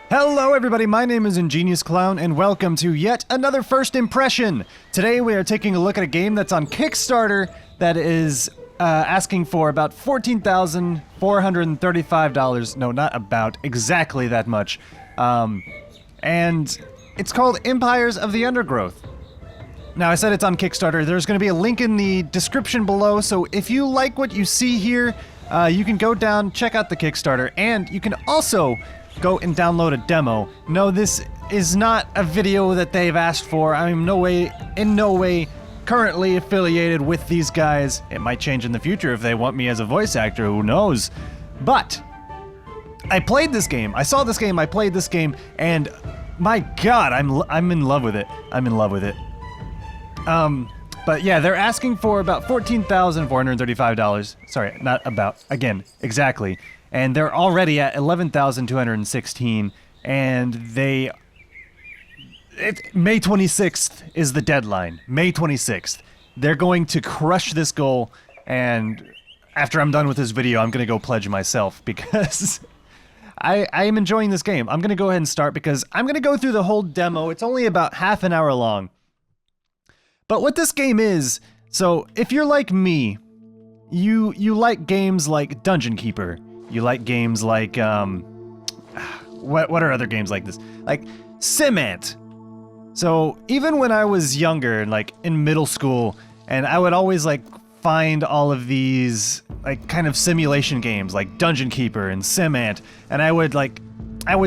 Hello everybody, my name is ingeniousclown and welcome to yet another First Impression! Today we are taking a look at a game that's on Kickstarter that is asking for about $14,435. No, not about, exactly that much. And it's called Empires of the Undergrowth. Now I said it's on Kickstarter. There's going to be a link in the description below, so if you like what you see here, you can go down, check out the Kickstarter, and you can also go and download a demo. No, this is not a video that they've asked for. I'm in no way currently affiliated with these guys. It might change in the future if they want me as a voice actor, who knows? But I played this game. I saw this game, I played this game, and my god, I'm in love with it. I'm in love with it. But yeah, they're asking for about $14,435. Sorry, not about, again, exactly. And they're already at $11,216, and May 26th is the deadline. May 26th. They're going to crush this goal, and after I'm done with this video, I'm going to go pledge myself, because I am enjoying this game. I'm going to go ahead and start, because I'm going to go through the whole demo. It's only about half an hour long. But what this game is, so if you're like me, you like games like Dungeon Keeper. You like games like, what are other games like this? Like Simant. So even when I was younger, like in middle school, and I would always like find all of these like kind of simulation games like Dungeon Keeper and Simant, and I would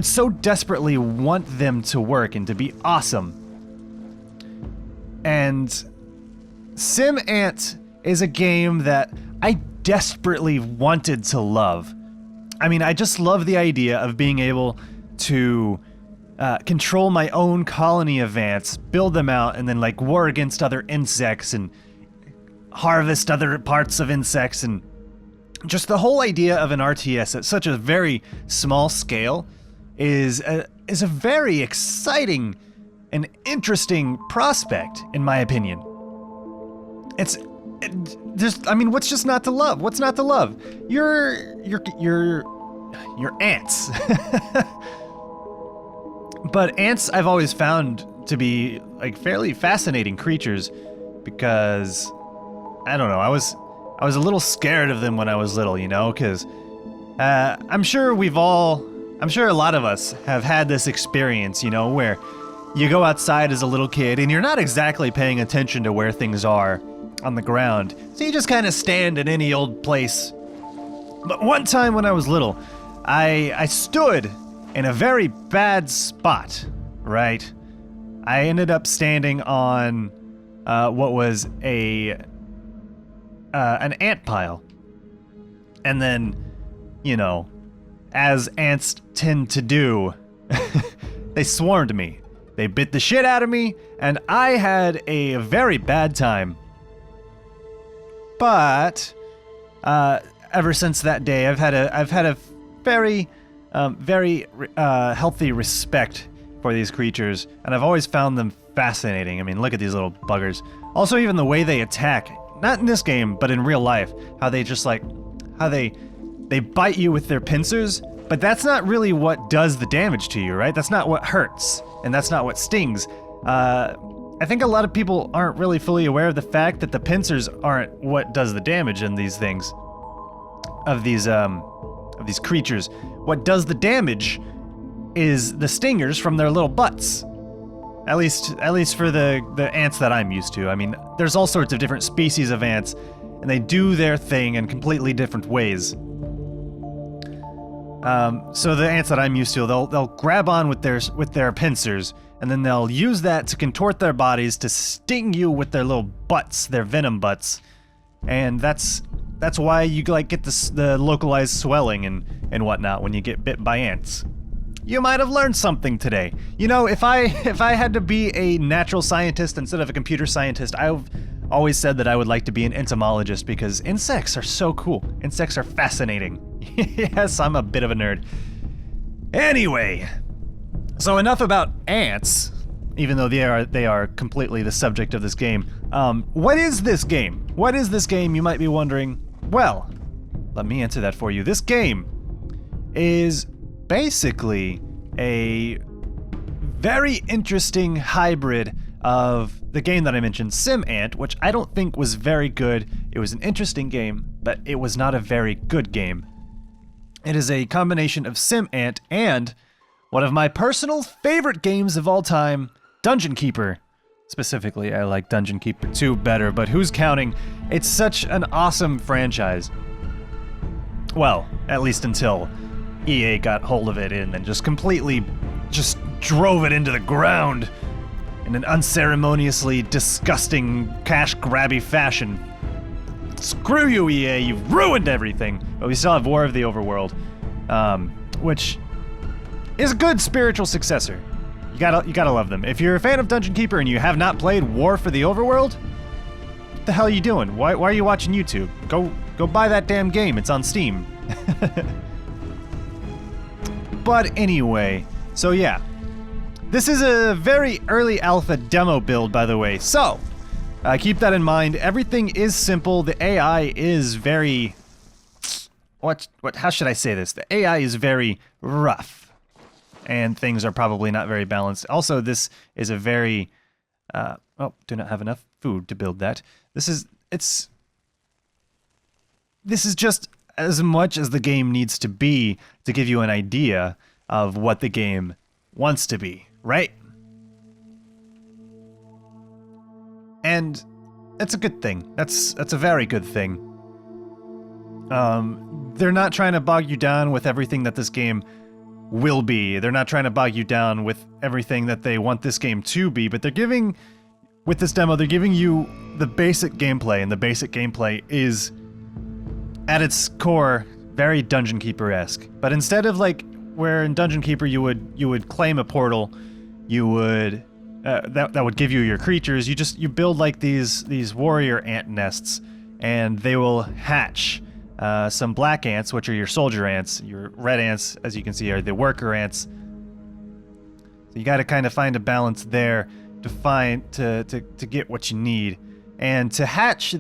so desperately want them to work and to be awesome. And Simant is a game that I desperately wanted to love. I mean, I just love the idea of being able to control my own colony of ants, build them out, and then like war against other insects and harvest other parts of insects, and just the whole idea of an RTS at such a very small scale is a very exciting and interesting prospect, in my opinion. I mean, what's just not to love? What's not to love? You're ants. But ants I've always found to be like fairly fascinating creatures, because I don't know, I was a little scared of them when I was little, you know, because I'm sure a lot of us have had this experience, you know, where you go outside as a little kid and you're not exactly paying attention to where things are on the ground, so you just kind of stand in any old place. But one time when I was little, I stood in a very bad spot, right? I ended up standing on what was an ant pile. And then, you know, as ants tend to do, they swarmed me. They bit the shit out of me, and I had a very bad time. But ever since that day, I've had a very healthy respect for these creatures, and I've always found them fascinating. I mean, look at these little buggers. Also, even the way they attack, not in this game, but in real life, how they just like, how they bite you with their pincers, but that's not really what does the damage to you, right? That's not what hurts, and that's not what stings. I think a lot of people aren't really fully aware of the fact that the pincers aren't what does the damage in these things, of these creatures. What does the damage is the stingers from their little butts. At least for the ants that I'm used to. I mean, there's all sorts of different species of ants, and they do their thing in completely different ways. So the ants that I'm used to, they'll grab on with their pincers, and then they'll use that to contort their bodies to sting you with their little butts, their venom butts, and that's why you like get the localized swelling and whatnot when you get bit by ants. You might have learned something today. You know, if I had to be a natural scientist instead of a computer scientist, I've always said that I would like to be an entomologist, because insects are so cool. Insects are fascinating. Yes, I'm a bit of a nerd. Anyway, so enough about ants, even though they are completely the subject of this game. What is this game? What is this game, you might be wondering? Well, let me answer that for you. This game is basically a very interesting hybrid of the game that I mentioned, Sim Ant, which I don't think was very good. It was an interesting game, but it was not a very good game. It is a combination of Sim Ant and one of my personal favorite games of all time, Dungeon Keeper. Specifically, I like Dungeon Keeper 2 better, but who's counting? It's such an awesome franchise. Well, at least until EA got hold of it and then just completely just drove it into the ground in an unceremoniously disgusting cash-grabby fashion. Screw you, EA, you've ruined everything. But we still have War of the Overworld, which is a good spiritual successor. You gotta love them. If you're a fan of Dungeon Keeper and you have not played War for the Overworld, what the hell are you doing? Why are you watching YouTube? Go buy that damn game. It's on Steam. But anyway, so yeah. This is a very early alpha demo build, by the way. So, keep that in mind. Everything is simple. The AI is very... how should I say this? The AI is very rough. And things are probably not very balanced. Also, this is a very... do not have enough food to build that. This is just as much as the game needs to be to give you an idea of what the game wants to be, right? And that's a good thing. That's a very good thing. They're not trying to bog you down with everything that this game will be. They're not trying to bog you down with everything that they want this game to be, but they're giving, with this demo, they're giving you the basic gameplay, and the basic gameplay is, at its core, very Dungeon Keeper-esque. But instead of like where in Dungeon Keeper you would claim a portal, you would that would give you your creatures. You build like these warrior ant nests, and they will hatch some black ants, which are your soldier ants. Your red ants, as you can see, are the worker ants. So you got to kind of find a balance there to get what you need, and to hatch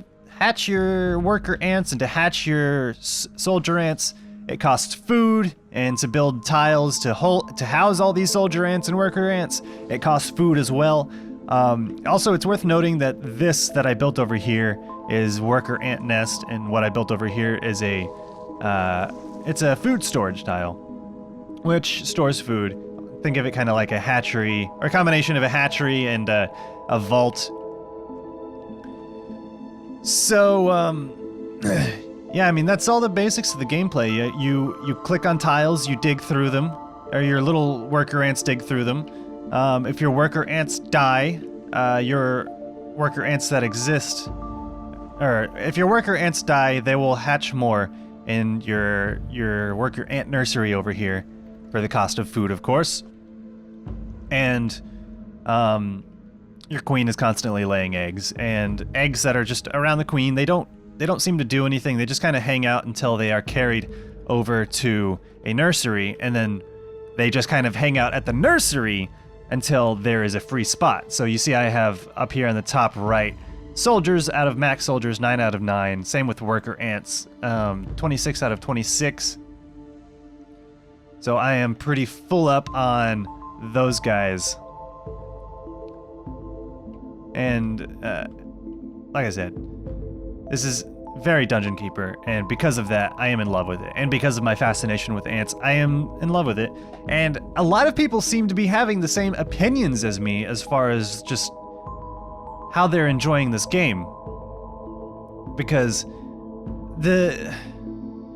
your worker ants and to hatch your soldier ants. It costs food, and to build tiles to house all these soldier ants and worker ants, it costs food as well. Also, it's worth noting that this that I built over here is worker ant nest, and what I built over here is it's a food storage tile, which stores food. Think of it kind of like a hatchery, or a combination of a hatchery and a vault. So, yeah, I mean, that's all the basics of the gameplay. You click on tiles, you dig through them, or your little worker ants dig through them. If your worker ants die, your worker ants that exist, or if your worker ants die, they will hatch more in your worker ant nursery over here, for the cost of food, of course. And your queen is constantly laying eggs, and eggs that are just around the queen, they don't seem to do anything. They just kind of hang out until they are carried over to a nursery, and then they just kind of hang out at the nursery until there is a free spot. So you see I have up here on the top right, soldiers out of max soldiers, 9 out of 9. Same with worker ants, 26 out of 26. So I am pretty full up on those guys. And like I said, this is very Dungeon Keeper, and because of that, I am in love with it. And because of my fascination with ants, I am in love with it. And a lot of people seem to be having the same opinions as me as far as just how they're enjoying this game. Because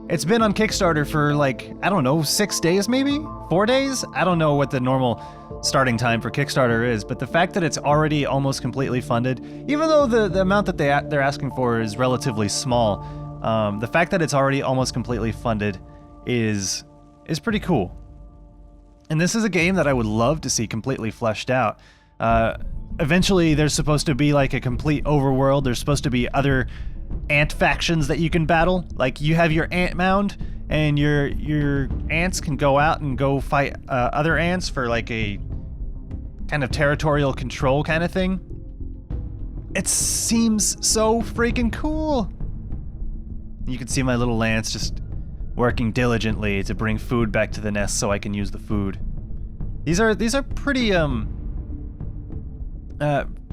it's been on Kickstarter for like, I don't know, 6 days maybe? 4 days? I don't know what the normal starting time for Kickstarter is, but the fact that it's already almost completely funded, even though the amount that they're asking for is relatively small, the fact that it's already almost completely funded is pretty cool. And this is a game that I would love to see completely fleshed out. Eventually, there's supposed to be like a complete overworld. There's supposed to be other ant factions that you can battle. Like, you have your ant mound, and your ants can go out and go fight other ants for like a kind of territorial control kind of thing. It seems so freaking cool. You can see my little lance just working diligently to bring food back to the nest so I can use the food. These are pretty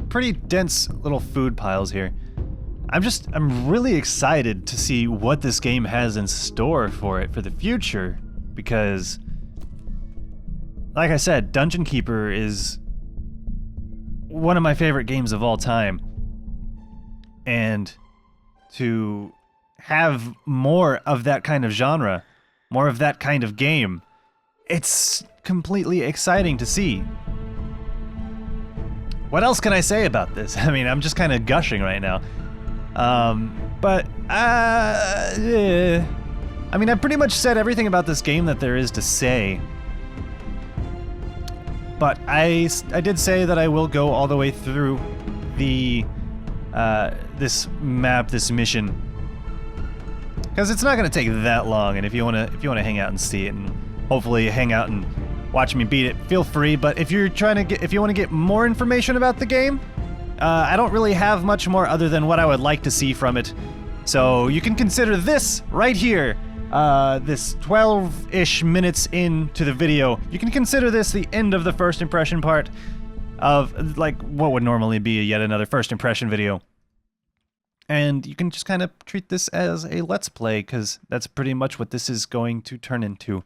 pretty dense little food piles here. I'm really excited to see what this game has in store for it for the future, because like I said, Dungeon Keeper is one of my favorite games of all time. And to have more of that kind of genre, more of that kind of game, it's completely exciting to see. What else can I say about this? I mean, I'm just kind of gushing right now. I mean, I pretty much said everything about this game that there is to say. But I did say that I will go all the way through the this map, this mission, because it's not going to take that long. And if you want to hang out and see it, and hopefully hang out and watch me beat it, feel free. But if you want to get more information about the game, I don't really have much more other than what I would like to see from it. So you can consider this right here, this 12-ish minutes into the video, you can consider this the end of the first impression part of, like, what would normally be yet another first impression video. And you can just kind of treat this as a let's play, because that's pretty much what this is going to turn into.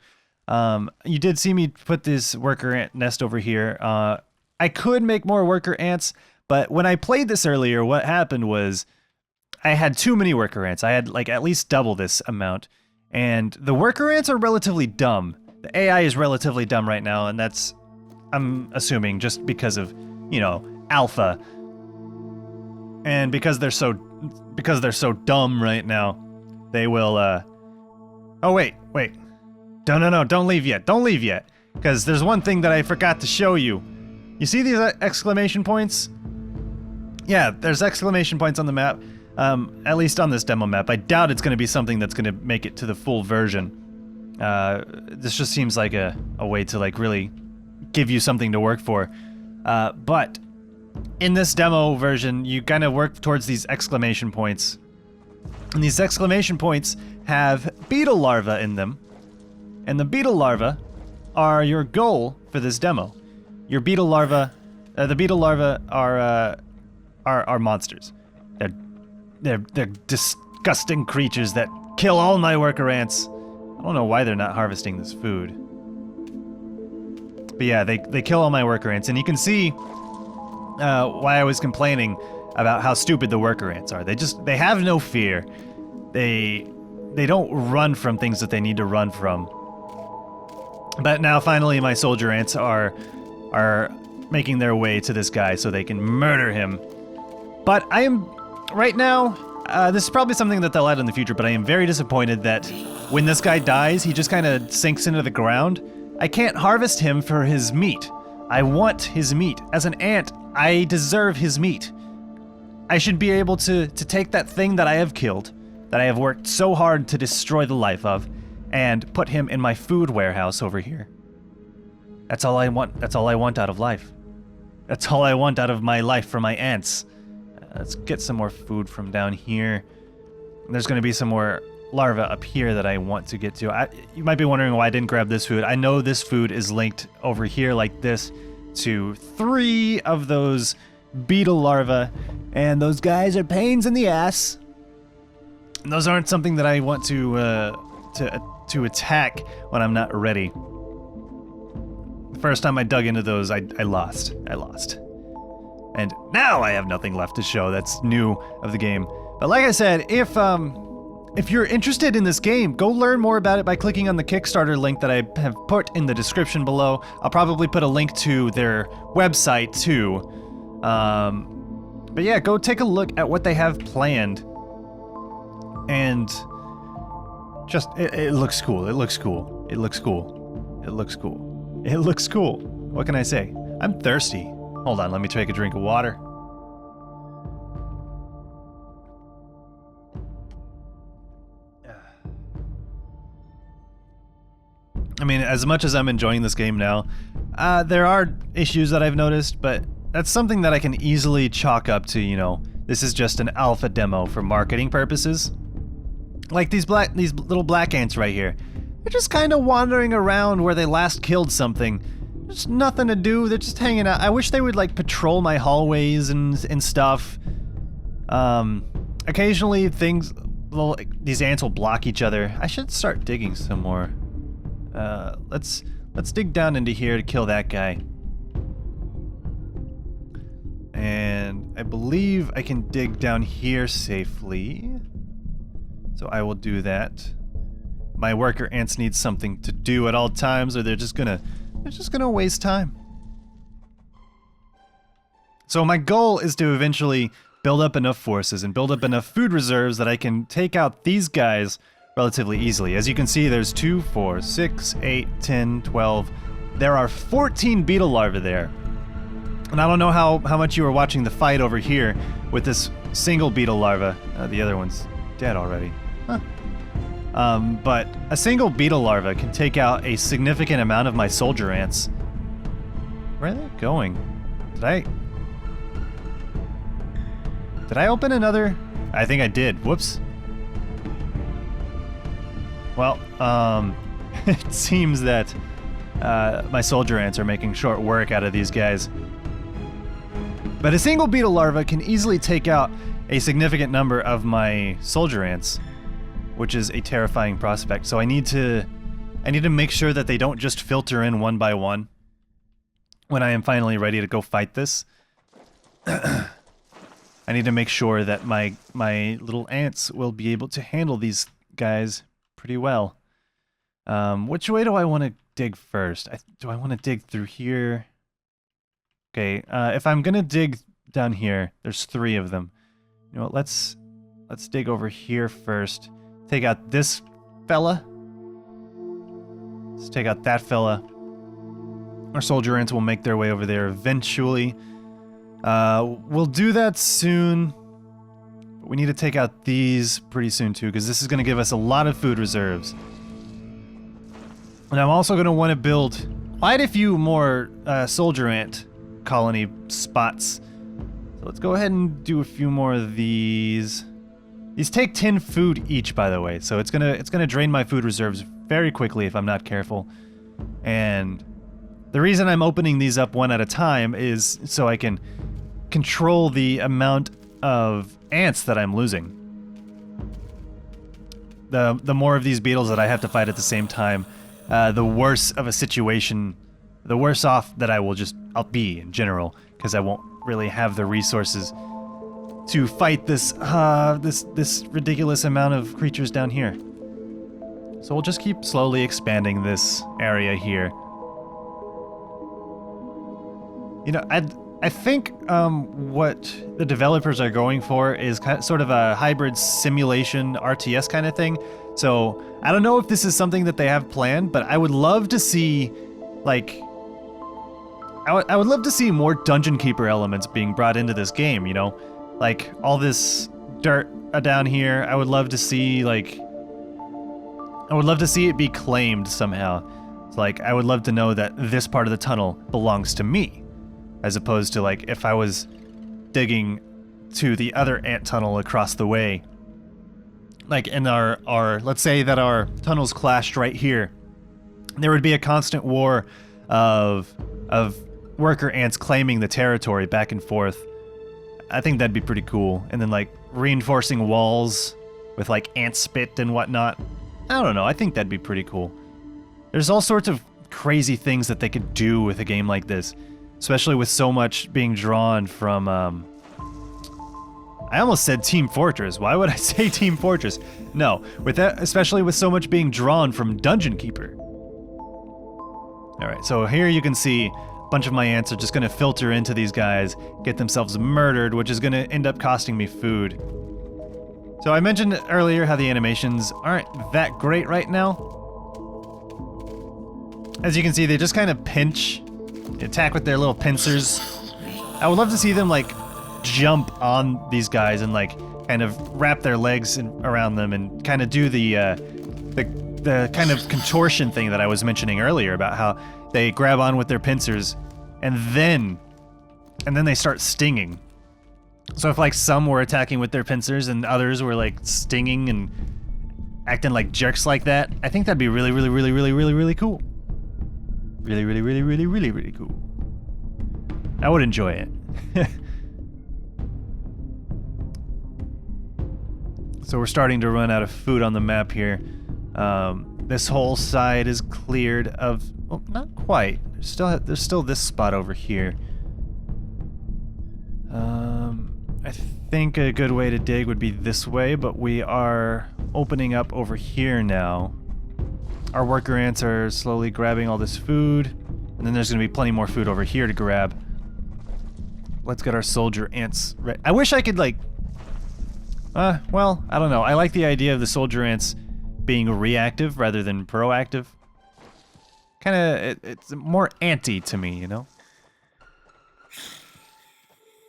You did see me put this worker ant nest over here. I could make more worker ants, but when I played this earlier, what happened was I had too many worker ants. I had like at least double this amount. And the worker ants are relatively dumb. The AI is relatively dumb right now, and that's, I'm assuming, just because of, you know, alpha. And because they're so dumb right now, they will, oh wait. No, don't leave yet. Don't leave yet. Because there's one thing that I forgot to show you. You see these exclamation points? Yeah, there's exclamation points on the map. At least on this demo map. I doubt it's going to be something that's going to make it to the full version. This just seems like a way to, like, really give you something to work for. But in this demo version, you kind of work towards these exclamation points. And these exclamation points have beetle larvae in them. And the beetle larvae are your goal for this demo. Your beetle larvae, the beetle larvae are monsters. They're disgusting creatures that kill all my worker ants. I don't know why they're not harvesting this food. But yeah, they kill all my worker ants, and you can see why I was complaining about how stupid the worker ants are. They have no fear. They don't run from things that they need to run from. But now finally my soldier ants are making their way to this guy so they can murder him. But I am, right now, this is probably something that they'll add in the future, but I am very disappointed that when this guy dies, he just kind of sinks into the ground. I can't harvest him for his meat. I want his meat. As an ant, I deserve his meat. I should be able to take that thing that I have killed, that I have worked so hard to destroy the life of, and put him in my food warehouse over here. That's all I want. That's all I want out of life. That's all I want out of my life for my ants. Let's get some more food from down here. There's going to be some more larvae up here that I want to get to. You might be wondering why I didn't grab this food. I know this food is linked over here like this to 3 of those beetle larvae, and those guys are pains in the ass. And those aren't something that I want to attack when I'm not ready. The first time I dug into those, I lost. And now I have nothing left to show that's new of the game. But like I said, if you're interested in this game, go learn more about it by clicking on the Kickstarter link that I have put in the description below. I'll probably put a link to their website too. But yeah, go take a look at what they have planned. And just, it looks cool. It looks cool. It looks cool. It looks cool. It looks cool. What can I say? I'm thirsty. Hold on, let me take a drink of water. I mean, as much as I'm enjoying this game now, there are issues that I've noticed, but that's something that I can easily chalk up to, you know, this is just an alpha demo for marketing purposes. Like these little black ants right here. They're just kind of wandering around where they last killed something. There's nothing to do. They're just hanging out. I wish they would like patrol my hallways and stuff. Occasionally these ants will block each other. I should start digging some more. Let's dig down into here to kill that guy. And I believe I can dig down here safely. So I will do that. My worker ants need something to do at all times, or they're just gonna waste time. So my goal is to eventually build up enough forces and build up enough food reserves that I can take out these guys relatively easily. As you can see, there's 2, 4, 6, 8, 10, 12. There are 14 beetle larvae there. And I don't know how much you were watching the fight over here with this single beetle larva. The other one's dead already. Huh. But a single beetle larva can take out a significant amount of my soldier ants. Where are they going? Did I open another? I think I did. Whoops. Well, it seems that my soldier ants are making short work out of these guys. But a single beetle larva can easily take out a significant number of my soldier ants, which is a terrifying prospect. So I need to make sure that they don't just filter in one by one when I am finally ready to go fight this. I need to make sure that my little ants will be able to handle these guys pretty well. Which way do I want to dig first? Do I want to dig through here? Okay, if I'm gonna dig down here, there's 3 of them. You know what, let's dig over here first. Take out this fella. Let's take out that fella. Our soldier ants will make their way over there eventually. We'll do that soon. But we need to take out these pretty soon too, because this is going to give us a lot of food reserves. And I'm also going to want to build quite a few more soldier ant colony spots. So let's go ahead and do a few more of these. These take 10 food each, by the way, so it's gonna drain my food reserves very quickly if I'm not careful. And the reason I'm opening these up one at a time is so I can control the amount of ants that I'm losing. The more of these beetles that I have to fight at the same time, the worse of a situation, the worse off that I'll be in general, because I won't really have the resources to fight this ridiculous amount of creatures down here. So we'll just keep slowly expanding this area here. You know, I think what the developers are going for is sort of a hybrid simulation RTS kind of thing. So I don't know if this is something that they have planned, but I would love to see, like, I would love to see more dungeon keeper elements being brought into this game, you know? Like, all this dirt down here, I would love to see, like... I would love to see it be claimed somehow. It's like, I would love to know that this part of the tunnel belongs to me. As opposed to, like, if I was digging to the other ant tunnel across the way. Like, in our let's say that our tunnels clashed right here. There would be a constant war of worker ants claiming the territory back and forth. I think that'd be pretty cool. And then, like, reinforcing walls with, like, ant spit and whatnot. I don't know, I think that'd be pretty cool. There's all sorts of crazy things that they could do with a game like this. Especially with so much being drawn from, I almost said Team Fortress. Why would I say Team Fortress? No, with that, especially with so much being drawn from Dungeon Keeper. Alright, so here you can see a bunch of my ants are just going to filter into these guys, get themselves murdered, which is going to end up costing me food. So I mentioned earlier how the animations aren't that great right now. As you can see, they just kind of pinch, attack with their little pincers. I would love to see them, like, jump on these guys and, like, kind of wrap their legs around them and kind of do the kind of contortion thing that I was mentioning earlier about how they grab on with their pincers and then they start stinging. So if, like, some were attacking with their pincers and others were, like, stinging, and acting like jerks like that, I think that'd be really, really, really, really, really, really cool. Really, really, really, really, really, really cool. I would enjoy it. So we're starting to run out of food on the map here. This whole side is cleared of... Oh, not quite. There's still this spot over here. I think a good way to dig would be this way, but we are opening up over here now. Our worker ants are slowly grabbing all this food, and then there's going to be plenty more food over here to grab. Let's get our soldier ants ready. I wish I could, like... well, I don't know. I like the idea of the soldier ants being reactive rather than proactive. Kinda, it's more anty to me, you know?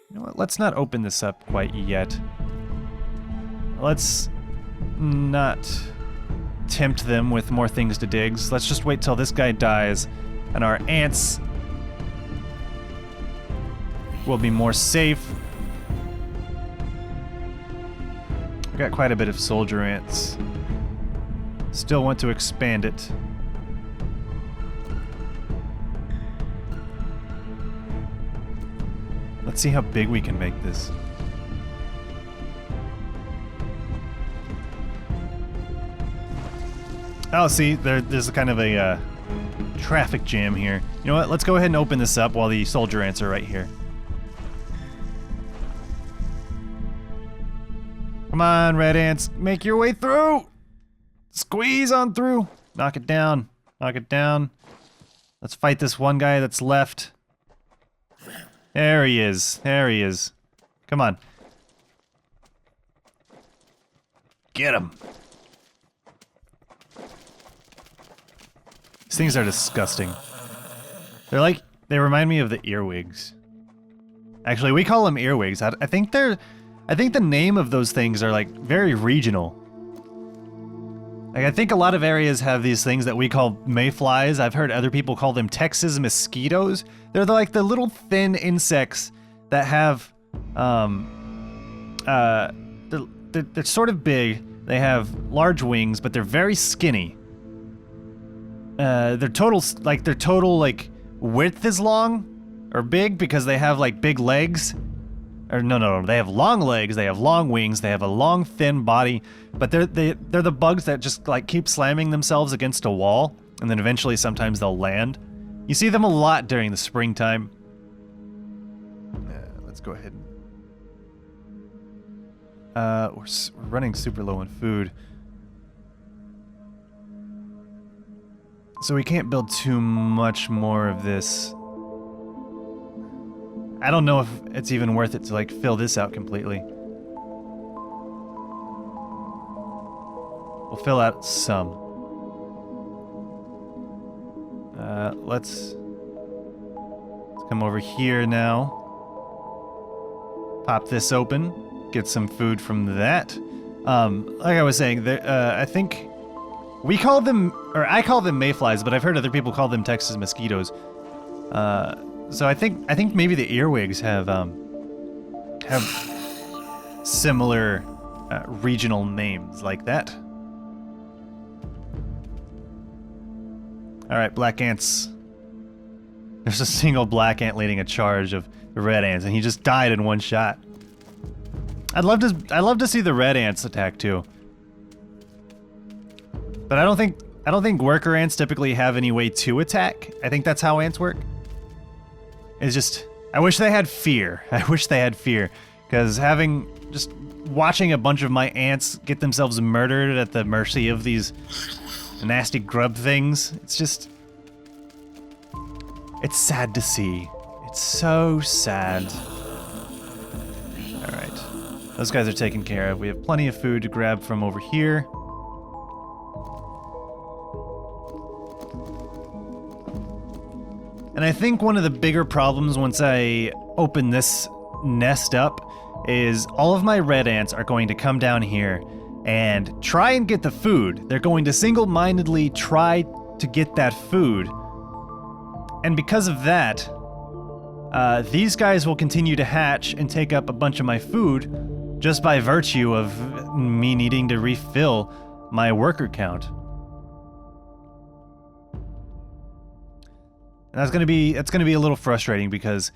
You know what, let's not open this up quite yet. Let's not tempt them with more things to dig. So let's just wait till this guy dies, and our ants will be more safe. We've got quite a bit of soldier ants. Still want to expand it. Let's see how big we can make this. Oh, see, there's kind of a traffic jam here. You know what? Let's go ahead and open this up while the soldier ants are right here. Come on, red ants, make your way through! Squeeze on through! Knock it down. Knock it down. Let's fight this one guy that's left. There he is. There he is. Come on. Get him. These things are disgusting. They're like, they remind me of the earwigs. Actually, we call them earwigs. I think the name of those things are like very regional. Like, I think a lot of areas have these things that we call mayflies. I've heard other people call them Texas mosquitoes. They're like the little thin insects that have, they're sort of big. They have large wings, but they're very skinny. Their total width is long or big because they have like big legs. Or no, they have long legs, they have long wings, they have a long thin body, but they're the bugs that just like keep slamming themselves against a wall, and then eventually sometimes they'll land. You see them a lot during the springtime. Let's go ahead. We're running super low on food. So we can't build too much more of this. I don't know if it's even worth it to like fill this out completely. We'll fill out some. Let's come over here now. Pop this open. Get some food from that. Like I was saying, I think we call them, or I call them mayflies, but I've heard other people call them Texas mosquitoes. So I think maybe the earwigs have similar regional names like that. All right, black ants. There's a single black ant leading a charge of the red ants, and he just died in one shot. I'd love to see the red ants attack too. But I don't think worker ants typically have any way to attack. I think that's how ants work. It's just, I wish they had fear. I wish they had fear. Because just watching a bunch of my ants get themselves murdered at the mercy of these nasty grub things, it's just, it's sad to see. It's so sad. Alright. Those guys are taken care of. We have plenty of food to grab from over here. And I think one of the bigger problems once I open this nest up is all of my red ants are going to come down here and try and get the food. They're going to single-mindedly try to get that food. And because of that, these guys will continue to hatch and take up a bunch of my food just by virtue of me needing to refill my worker count. And that's gonna be a little frustrating because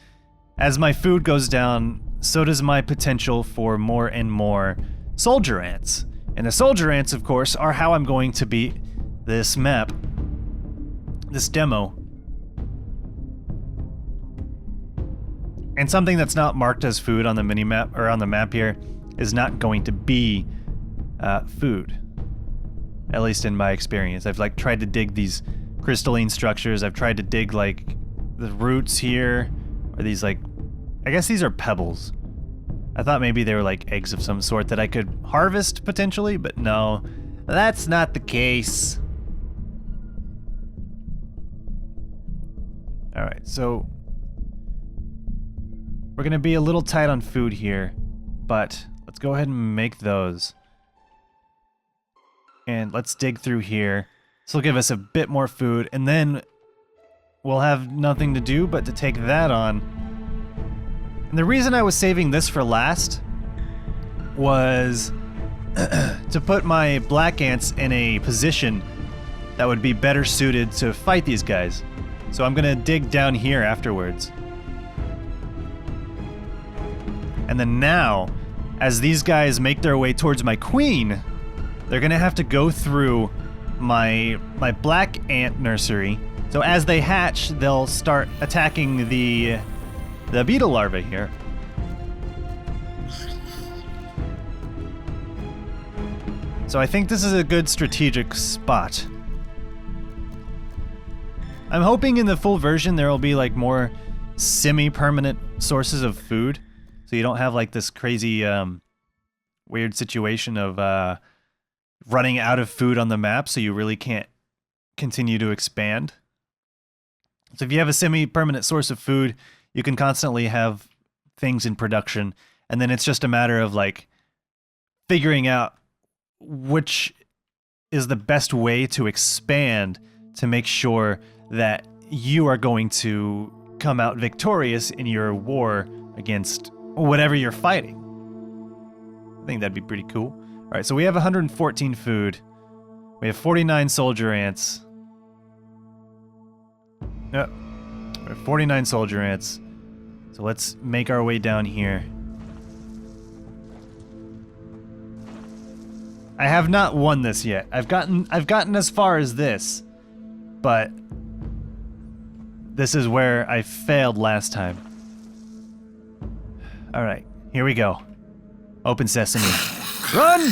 as my food goes down, so does my potential for more and more soldier ants. And the soldier ants, of course, are how I'm going to beat this map, this demo. And something that's not marked as food on the minimap or on the map here is not going to be food. At least in my experience. I've like tried to dig these crystalline structures. I've tried to dig like the roots here, or these like, I guess these are pebbles. I thought maybe they were like eggs of some sort that I could harvest potentially, but no, that's not the case. All right, so we're gonna be a little tight on food here, but let's go ahead and make those. And let's dig through here. This will give us a bit more food, and then we'll have nothing to do but to take that on. And the reason I was saving this for last was to put my black ants in a position that would be better suited to fight these guys. So I'm gonna dig down here afterwards. And then now, as these guys make their way towards my queen, they're gonna have to go through my black ant nursery. So as they hatch, they'll start attacking the beetle larvae here. So I think this is a good strategic spot. I'm hoping in the full version there will be like more semi-permanent sources of food, so you don't have like this crazy weird situation of running out of food on the map, so you really can't continue to expand. So if you have a semi-permanent source of food, you can constantly have things in production, and then it's just a matter of like figuring out which is the best way to expand to make sure that you are going to come out victorious in your war against whatever you're fighting. I think that'd be pretty cool. All right, so we have 114 food. We have 49 soldier ants. Yep. 49 soldier ants. So let's make our way down here. I have not won this yet. I've gotten as far as this, but this is where I failed last time. All right, here we go. Open sesame. Run!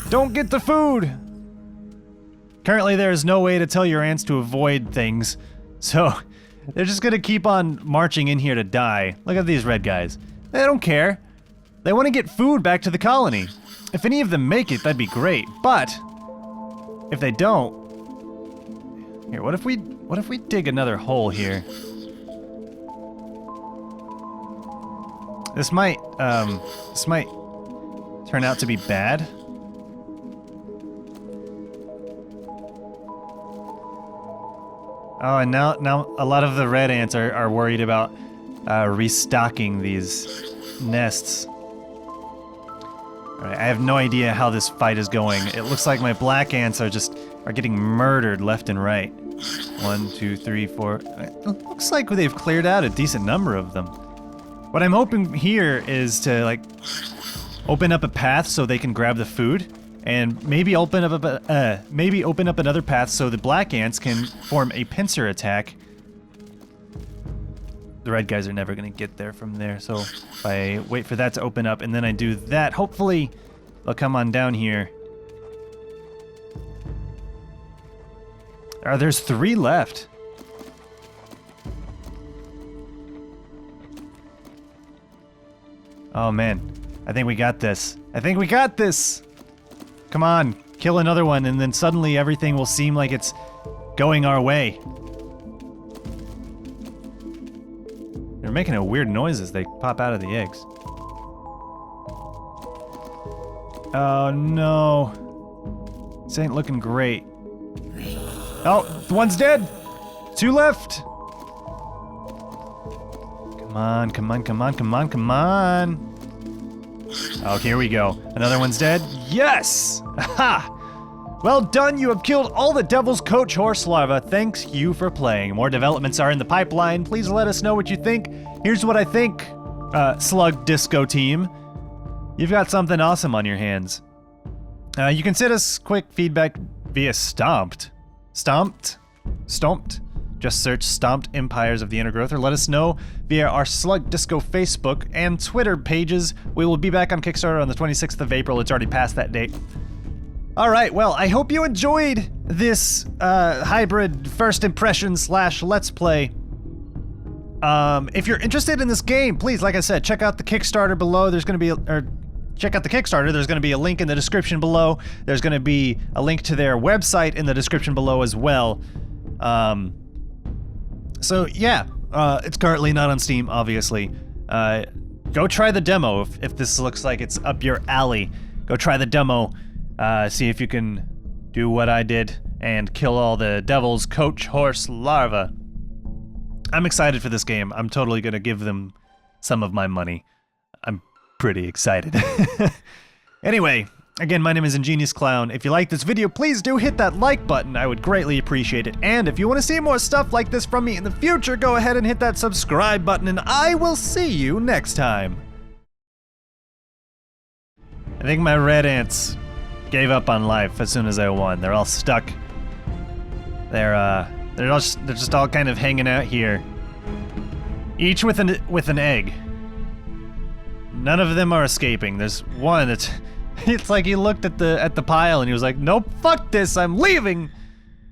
Don't get the food! Currently, there is no way to tell your ants to avoid things, so they're just gonna keep on marching in here to die. Look at these red guys. They don't care. They want to get food back to the colony. If any of them make it, that'd be great. But if they don't, here, what if we dig another hole here? This might turn out to be bad. Oh, and now a lot of the red ants are worried about restocking these nests. All right, I have no idea how this fight is going. It looks like my black ants are getting murdered left and right. 1, 2, 3, 4. It looks like they've cleared out a decent number of them. What I'm hoping here is to like open up a path so they can grab the food, and maybe open up another path so the black ants can form a pincer attack. The red guys are never gonna get there from there, so if I wait for that to open up and then I do that, hopefully they'll come on down here. There's 3 left. Oh man, I think we got this. I think we got this! Come on, kill another one, and then suddenly everything will seem like it's going our way. They're making a weird noise as they pop out of the eggs. Oh no. This ain't looking great. Oh, one's dead! 2 left! Come on, come on, come on, come on, come on! Oh, here we go. Another one's dead. Yes! Aha! Well done, you have killed all the Devil's Coach Horse larvae. Thanks you for playing. More developments are in the pipeline. Please let us know what you think. Here's what I think, Slug Disco team. You've got something awesome on your hands. You can send us quick feedback via Stomped. Stomped? Just search Stomped Empires of the Undergrowth, or let us know via our Slug Disco Facebook and Twitter pages. We will be back on Kickstarter on the 26th of April. It's already past that date. All right, well, I hope you enjoyed this hybrid first impression / let's play. If you're interested in this game, please, like I said, check out the Kickstarter below. There's going to be check out the Kickstarter. There's going to be a link in the description below. There's going to be a link to their website in the description below as well. So yeah, it's currently not on Steam, obviously. Go try the demo if this looks like it's up your alley. Go try the demo. See if you can do what I did and kill all the Devil's Coach Horse larvae. I'm excited for this game. I'm totally gonna give them some of my money. I'm pretty excited. Anyway, again, my name is ingeniousclown. If you like this video, please do hit that like button. I would greatly appreciate it. And if you want to see more stuff like this from me in the future, go ahead and hit that subscribe button, and I will see you next time. I think my red ants gave up on life as soon as I won. They're all stuck. They're just all kind of hanging out here, each with an egg. None of them are escaping. There's one that's it's like he looked at the pile and he was like, "Nope, fuck this, I'm leaving."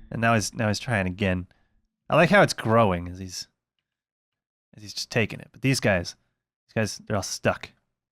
And now he's trying again. I like how it's growing as he's just taking it. But these guys, they're all stuck.